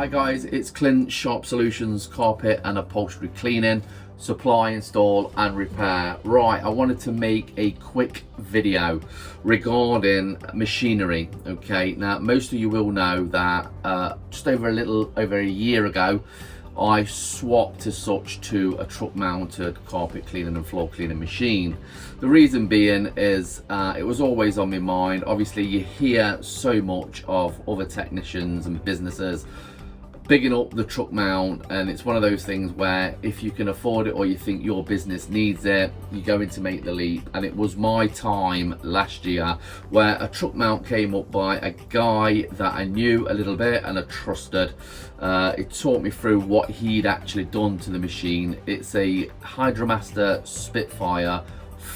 Hi guys, it's Clint, Sharp Solutions, Carpet and Upholstery Cleaning, Supply, Install and Repair. Right, I wanted to make a quick video regarding machinery. Okay, now most of you will know that just over a year ago, I swapped as such to a truck mounted carpet cleaning and floor cleaning machine. The reason being is it was always on my mind. Obviously you hear so much of other technicians and businesses bigging up the truck mount, and it's one of those things where if you can afford it or you think your business needs it, you're going to make the leap. And it was my time last year where a truck mount came up by a guy that I knew a little bit and I trusted. It taught me through what he'd actually done to the machine. It's a HYDRAMASTER SPITFIRE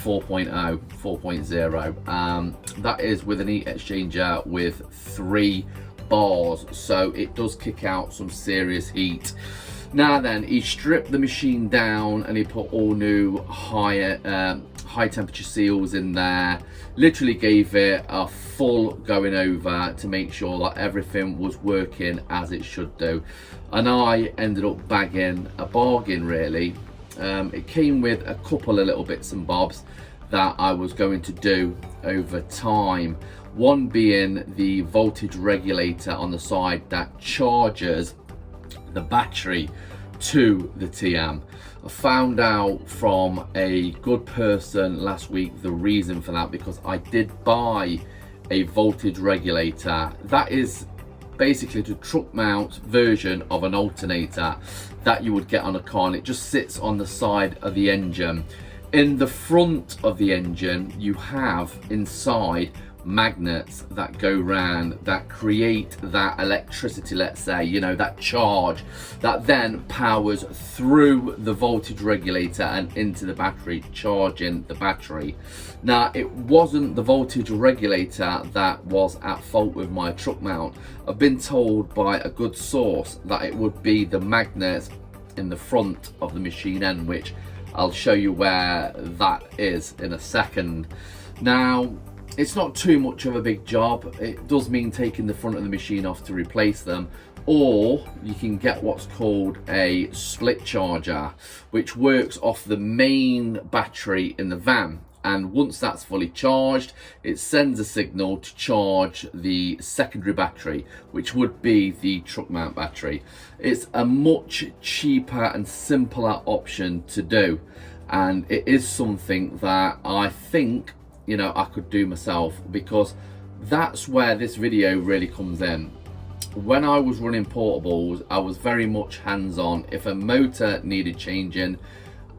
4.0. That is with an heat exchanger with 3 bars, so it does kick out some serious heat. Now then, he stripped the machine down and he put all new high temperature seals in there, literally gave it a full going over to make sure that everything was working as it should do, and I ended up bagging a bargain really. It came with a couple of little bits and bobs that I was going to do over time. One being the voltage regulator on the side that charges the battery to the TM. I found out from a good person last week the reason for that, because I did buy a voltage regulator that is basically the truck mount version of an alternator that you would get on a car, and it just sits on the side of the engine. In the front of the engine you have inside magnets that go round that create that electricity, let's say, you know, that charge that then powers through the voltage regulator and into the battery, charging the battery. Now, it wasn't the voltage regulator that was at fault with my truck mount. I've been told by a good source that it would be the magnets in the front of the machine end, which I'll show you where that is in a second. Now, it's not too much of a big job. It does mean taking the front of the machine off to replace them, or you can get what's called a split charger, which works off the main battery in the van. And once that's fully charged, it sends a signal to charge the secondary battery, which would be the truck mount battery. It's a much cheaper and simpler option to do, and it is something that I think, you know, I could do myself, because that's where this video really comes in. When I was running portables, I was very much hands-on. If a motor needed changing,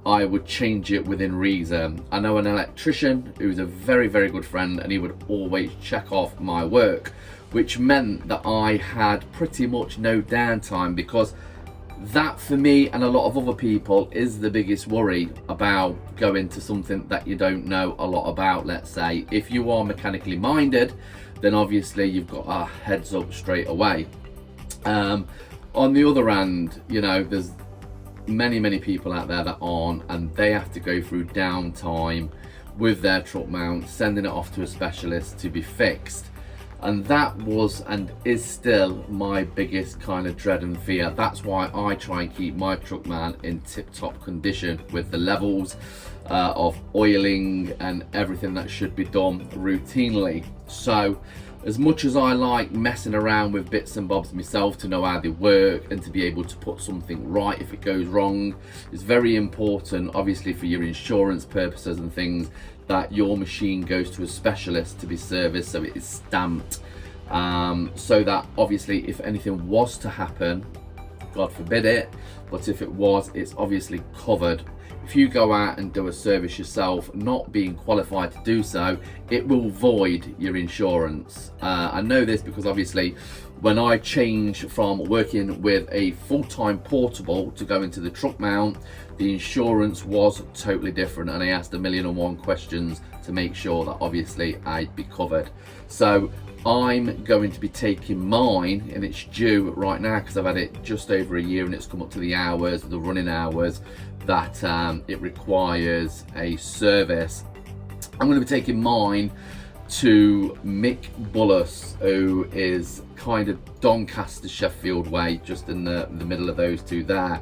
I would change it within reason. I know an electrician who's a very, very good friend, and he would always check off my work, which meant that I had pretty much no downtime, because that for me and a lot of other people is the biggest worry about going to something that you don't know a lot about. Let's say if you are mechanically minded, then obviously you've got a heads up straight away. On the other hand, you know, there's many people out there that aren't, and they have to go through downtime with their truck mount, sending it off to a specialist to be fixed. And that was and is still my biggest kind of dread and fear. That's why I try and keep my truck mount in tip-top condition with the levels of oiling and everything that should be done routinely. So as much as I like messing around with bits and bobs myself to know how they work and to be able to put something right if it goes wrong, it's very important, obviously for your insurance purposes and things, that your machine goes to a specialist to be serviced, so it is stamped, so that obviously if anything was to happen, God forbid it, but if it was, it's obviously covered. If you go out and do a service yourself, not being qualified to do so, it will void your insurance. I know this because obviously when I changed from working with a full-time portable to go into the truck mount, the insurance was totally different, and I asked 1,000,001 questions to make sure that obviously I'd be covered. So I'm going to be taking mine, and it's due right now because I've had it just over a year and it's come up to the hours, the running hours that it requires a service. I'm going to be taking mine to Mick Bullis, who is kind of Doncaster, Sheffield way, just in the middle of those two there.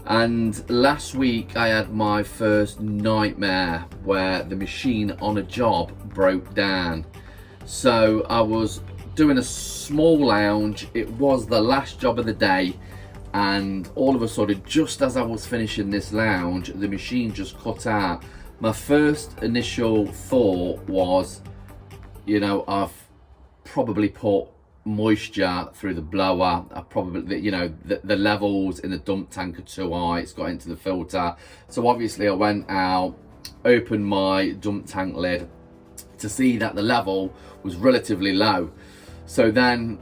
And last week I had my first nightmare where the machine on a job broke down. So I was doing a small lounge, it was the last job of the day, and all of a sudden, just as I was finishing this lounge, the machine just cut out. My first initial thought was, you know, I've probably put moisture through the blower. I probably, you know, the levels in the dump tank are too high, it's got into the filter. So obviously I went out, opened my dump tank lid to see that the level was relatively low. So then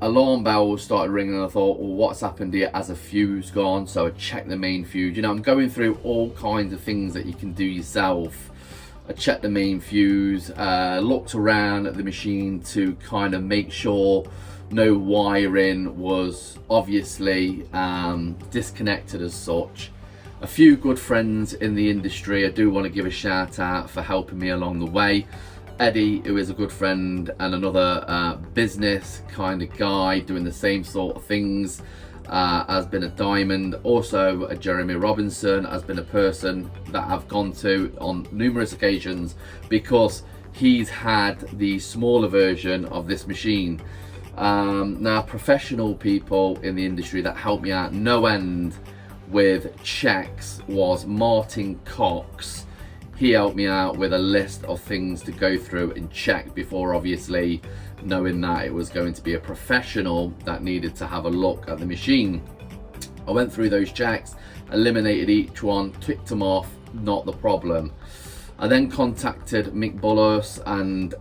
alarm bells started ringing and I thought, well, what's happened here? Has a fuse gone? So I checked the main fuse. You know, I'm going through all kinds of things that you can do yourself. I checked the main fuse, looked around at the machine to kind of make sure no wiring was obviously disconnected as such. A few good friends in the industry I do want to give a shout out for helping me along the way. Eddie, who is a good friend and another business kind of guy doing the same sort of things, has been a diamond. Also Jeremy Robinson has been a person that I've gone to on numerous occasions because he's had the smaller version of this machine. Now professional people in the industry that helped me out no end with checks was Martin Cox. He helped me out with a list of things to go through and check before obviously knowing that it was going to be a professional that needed to have a look at the machine. I went through those checks, eliminated each one, ticked them off, not the problem. I then contacted Mick Bullis, and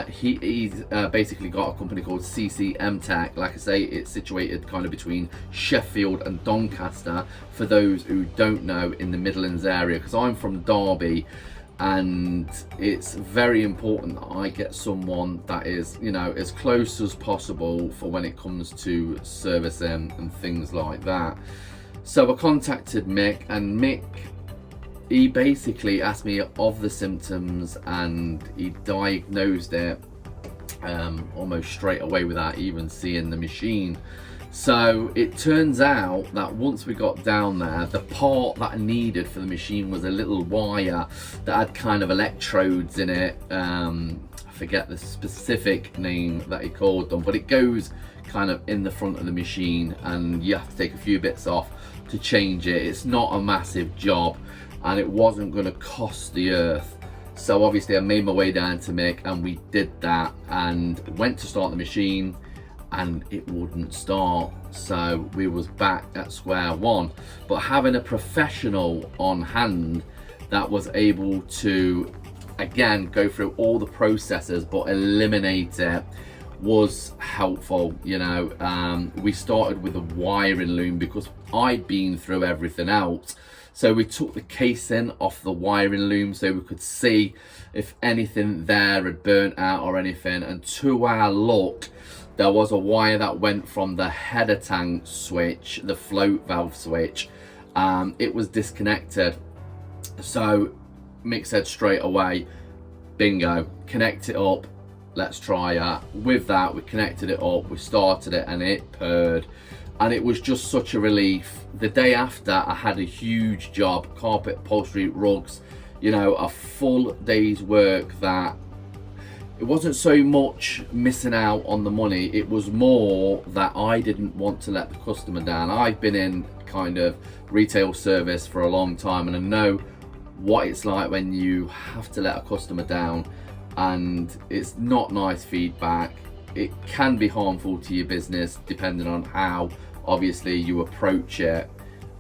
he's basically got a company called CCM Tech. Like I say, it's situated kind of between Sheffield and Doncaster, for those who don't know, in the Midlands area, because I'm from Derby, and it's very important that I get someone that is, you know, as close as possible for when it comes to servicing and things like that. So I contacted Mick, and Mick, he basically asked me of the symptoms and he diagnosed it almost straight away without even seeing the machine. So it turns out that once we got down there, the part that I needed for the machine was a little wire that had kind of electrodes in it. I forget the specific name that he called them, but it goes kind of in the front of the machine and you have to take a few bits off to change it. It's not a massive job, and it wasn't going to cost the earth. So obviously I made my way down to Mick, and we did that and went to start the machine and it wouldn't start. So we was back at square one. But having a professional on hand that was able to, again, go through all the processes but eliminate it was helpful. You know, we started with a wiring loom because I'd been through everything else. So we took the casing off the wiring loom so we could see if anything there had burnt out or anything. And to our luck, there was a wire that went from the header tank switch, the float valve switch. It was disconnected. So Mick said straight away, bingo, connect it up, let's try that. With that, we connected it up, we started it, and it purred. And it was just such a relief. The day after, I had a huge job, carpet, upholstery, rugs, you know, a full day's work that it wasn't so much missing out on the money, it was more that I didn't want to let the customer down. I've been in kind of retail service for a long time, and I know what it's like when you have to let a customer down, and it's not nice feedback. It can be harmful to your business depending on how obviously you approach it,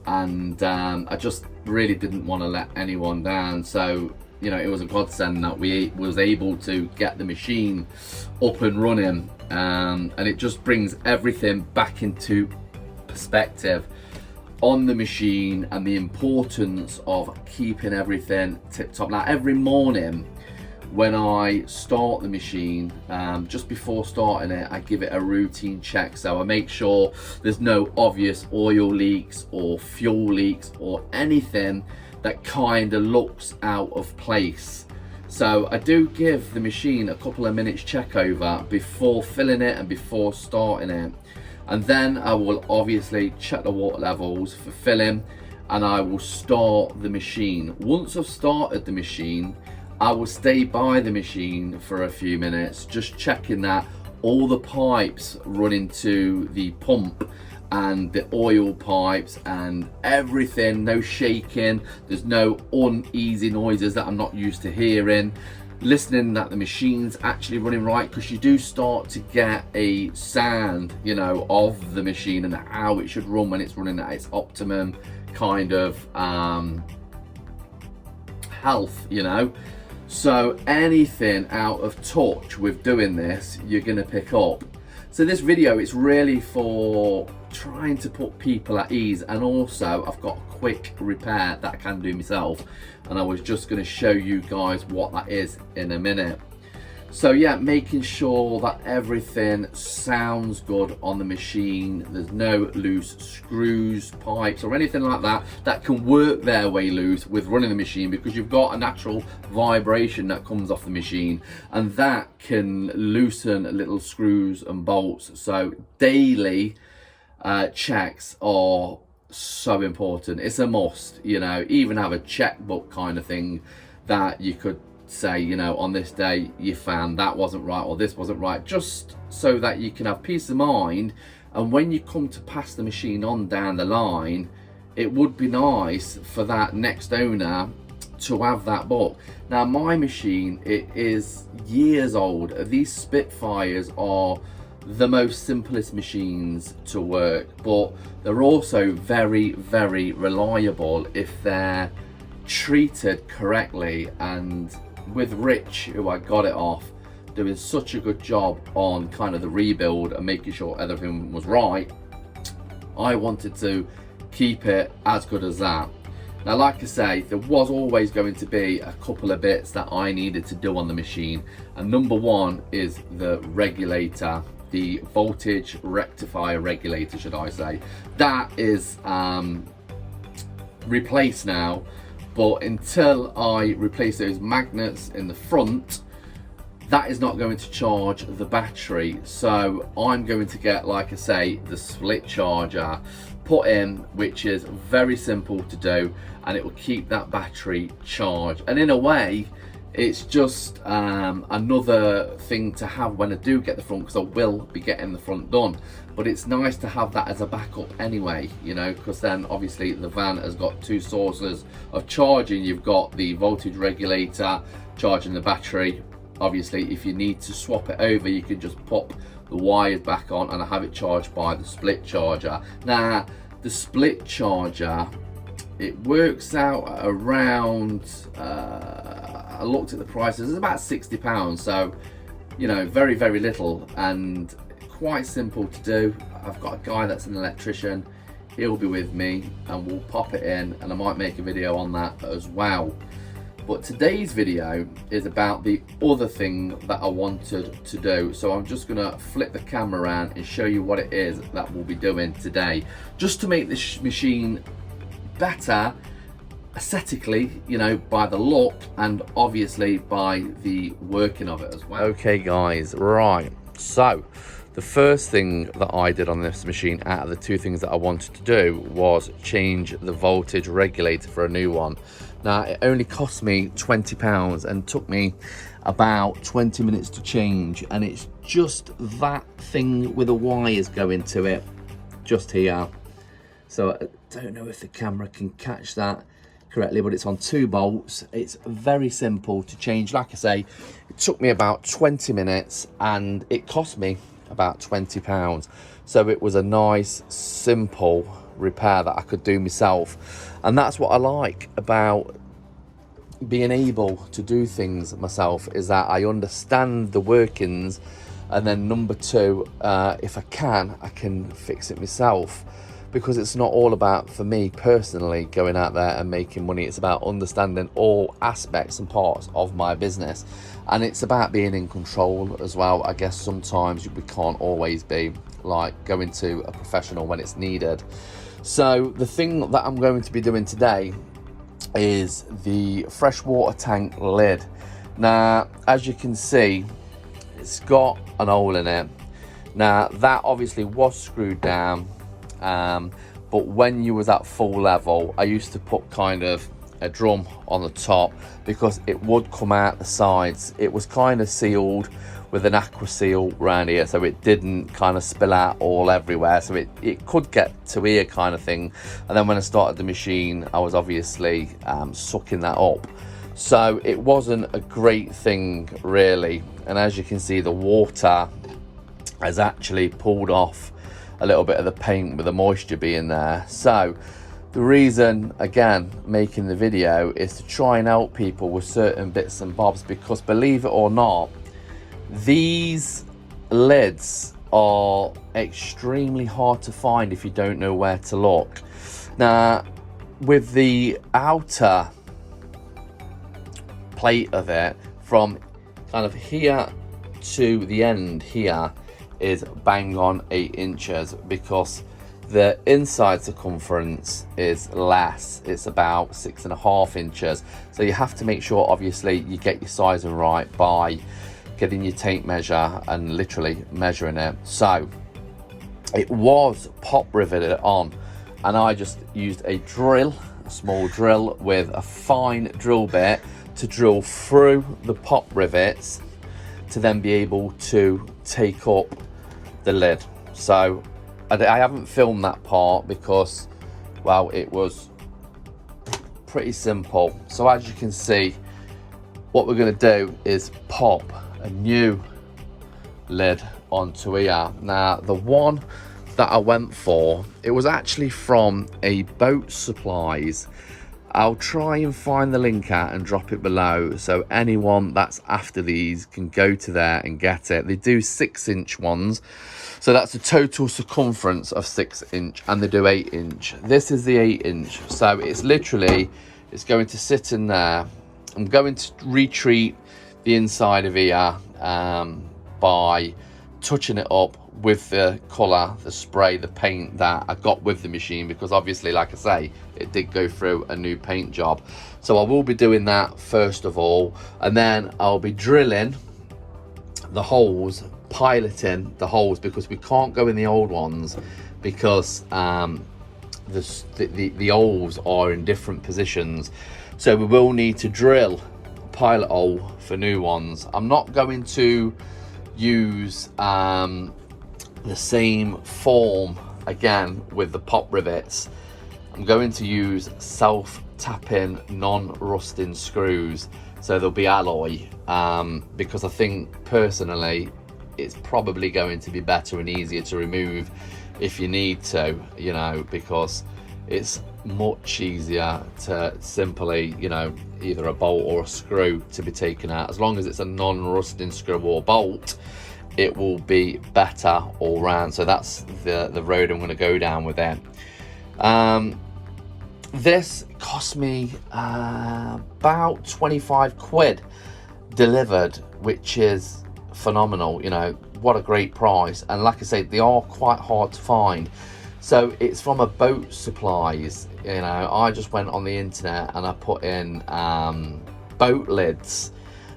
and I just really didn't want to let anyone down. So, you know, it was a godsend that we was able to get the machine up and running, and it just brings everything back into perspective on the machine and the importance of keeping everything tip top. Now every morning when I start the machine, just before starting it, I give it a routine check. So I make sure there's no obvious oil leaks or fuel leaks or anything that kind of looks out of place. So I do give the machine a couple of minutes check over before filling it and before starting it. And then I will obviously check the water levels for filling, and I will start the machine. Once I've started the machine, I will stay by the machine for a few minutes, just checking that all the pipes running to the pump and the oil pipes and everything, no shaking, there's no uneasy noises that I'm not used to hearing, listening that the machine's actually running right, because you do start to get a sound, you know, of the machine and how it should run when it's running at its optimum kind of health, you know. So anything out of touch with doing this, you're gonna pick up. So this video, it's really for trying to put people at ease, and also I've got a quick repair that I can do myself, and I was just going to show you guys what that is in a minute. So yeah, making sure that everything sounds good on the machine. There's no loose screws, pipes or anything like that that can work their way loose with running the machine, because you've got a natural vibration that comes off the machine, and that can loosen little screws and bolts. So daily checks are so important. It's a must, you know. Even have a checkbook kind of thing that you could say, you know, on this day you found that wasn't right or this wasn't right, just so that you can have peace of mind. And when you come to pass the machine on down the line, it would be nice for that next owner to have that book. Now my machine, it is years old. These Spitfires are the most simplest machines to work, but they're also very, very reliable if they're treated correctly. And with Rich, who I got it off, doing such a good job on kind of the rebuild and making sure everything was right, I wanted to keep it as good as that. Now, like I say, there was always going to be a couple of bits that I needed to do on the machine, and number one is the regulator, the voltage rectifier regulator, should I say. That is replaced now, but until I replace those magnets in the front, that is not going to charge the battery. So I'm going to get, like I say, the split charger put in, which is very simple to do, and it will keep that battery charged. And in a way, it's just another thing to have when I do get the front, because I will be getting the front done. But it's nice to have that as a backup anyway, you know, because then obviously the van has got two sources of charging. You've got the voltage regulator charging the battery. Obviously, if you need to swap it over, you can just pop the wires back on and have it charged by the split charger. Now, the split charger, it works out at around, I looked at the prices, it's about £60. So, you know, very, very little, and quite simple to do. I've got a guy that's an electrician, he'll be with me and we'll pop it in, and I might make a video on that as well. But today's video is about the other thing that I wanted to do. So I'm just gonna flip the camera around and show you what it is that we'll be doing today, just to make this machine better aesthetically, you know, by the look and obviously by the working of it as well. Okay guys, right, so the first thing that I did on this machine, out of the two things that I wanted to do, was change the voltage regulator for a new one. Now, it only cost me £20 and took me about 20 minutes to change, and it's just that thing with the wires going to it just here. So I don't know if the camera can catch that correctly, but it's on 2 bolts. It's very simple to change. Like I say, it took me about 20 minutes and it cost me about £20. So it was a nice, simple repair that I could do myself. And that's what I like about being able to do things myself, is that I understand the workings, and then number two, if I can fix it myself, because it's not all about, for me personally, going out there and making money. It's about understanding all aspects and parts of my business, and it's about being in control as well. I guess sometimes we can't always be, like going to a professional when it's needed. So the thing that I'm going to be doing today is the freshwater tank lid. Now, as you can see, it's got an hole in it. Now, that obviously was screwed down, but when you was at full level, I used to put kind of a drum on the top because it would come out the sides. It was kind of sealed with an aqua seal around here, so it didn't kind of spill out all everywhere, so it could get to here kind of thing. And then when I started the machine, I was obviously sucking that up, so it wasn't a great thing really. And as you can see, the water has actually pulled off a little bit of the paint with the moisture being there. So the reason, again, making the video is to try and help people with certain bits and bobs, because believe it or not, these lids are extremely hard to find if you don't know where to look. Now, with the outer plate of it, from kind of here to the end here is bang on 8 inches, because the inside circumference is less. It's about 6.5 inches. So you have to make sure, obviously, you get your sizing right by getting your tape measure and literally measuring it. So it was pop riveted on, and I just used a drill, a small drill with a fine drill bit to drill through the pop rivets to then be able to take up the lid. So I haven't filmed that part because, well, it was pretty simple. So as you can see, what we're going to do is pop a new lid onto here. Now, the one that I went for, it was actually from a Boat Supplies. I'll try and find the link out and drop it below, so anyone that's after these can go to there and get it. They do 6-inch ones, so that's a total circumference of 6 inch, and they do 8 inch. This is the 8 inch, so it's literally, it's going to sit in there. I'm going to retreat the inside of here by touching it up with the colour, the spray, the paint that I got with the machine, because obviously, like I say, it did go through a new paint job. So I will be doing that first of all, and then I'll be drilling the holes, piloting the holes, because we can't go in the old ones because the holes are in different positions. So we will need to drill a pilot hole for new ones. I'm not going to use the same form again with the pop rivets. I'm going to use self-tapping, non-rusting screws, so there'll be alloy, because I think personally it's probably going to be better and easier to remove if you need to, you know, because it's much easier to simply, you know, either a bolt or a screw to be taken out. As long as it's a non-rusting screw or bolt, it will be better all round. So that's the road I'm going to go down with it. This cost me about 25 quid delivered, which is phenomenal. You know, what a great price. And like I say, they are quite hard to find. So it's from a Boat Supplies. You know, I just went on the internet and I put in boat lids,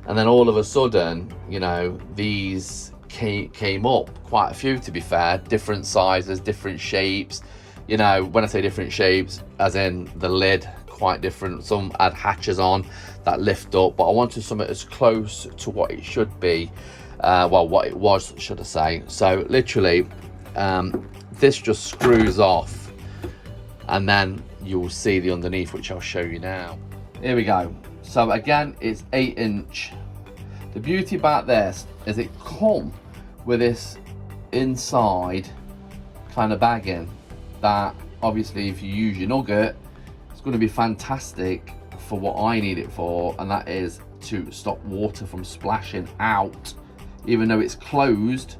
and then all of a sudden, you know, these came up, quite a few to be fair, different sizes, different shapes. You know, when I say different shapes, as in the lid, quite different. Some had hatches on that lift up, but I wanted something as close to what it should be, well, what it was, should I say. So literally, this just screws off, and then you'll see the underneath, which I'll show you now. Here we go. So again, it's 8 inch. The beauty about this is it comes with this inside kind of bagging that obviously if you use your nugget, it's going to be fantastic for what I need it for, and that is to stop water from splashing out. Even though it's closed,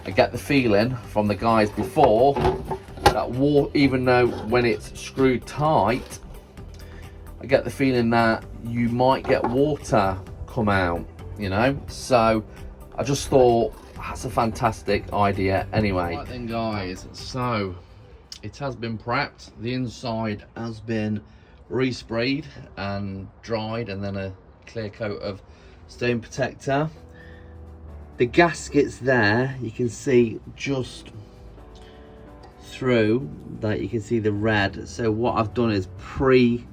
I get the feeling from the guys before that even though when it's screwed tight, I get the feeling that you might get water come out, you know. So I just thought that's a fantastic idea anyway. Right then guys, so it has been prepped. The inside has been resprayed and dried, and then a clear coat of stone protector. The gasket's there, you can see just through that, you can see the red. So what I've done is pre-made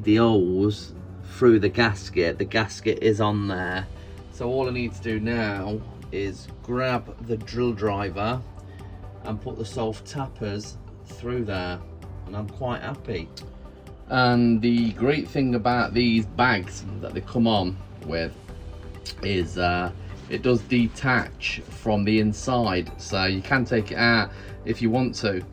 the holes through the gasket. The gasket is on there. So all I need to do now is grab the drill driver and put the self tappers through there, and I'm quite happy. And the great thing about these bags that they come on with is it does detach from the inside, so you can take it out if you want to.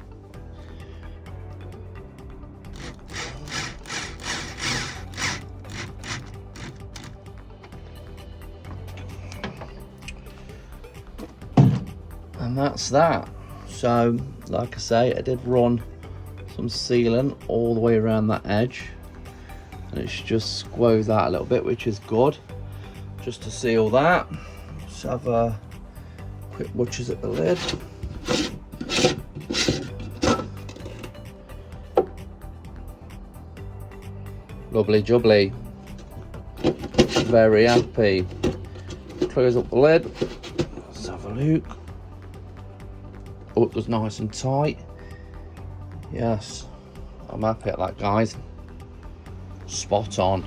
And that's that. So like I say, I did run some sealant all the way around that edge, and it's just squoze out a little bit, which is good, just to seal that. Let's have a quick butchers at the lid. Lovely jubbly, very happy. Close up the lid, let's have a look. Oh, it was nice and tight. Yes, I'm happy at that, guys. Spot on.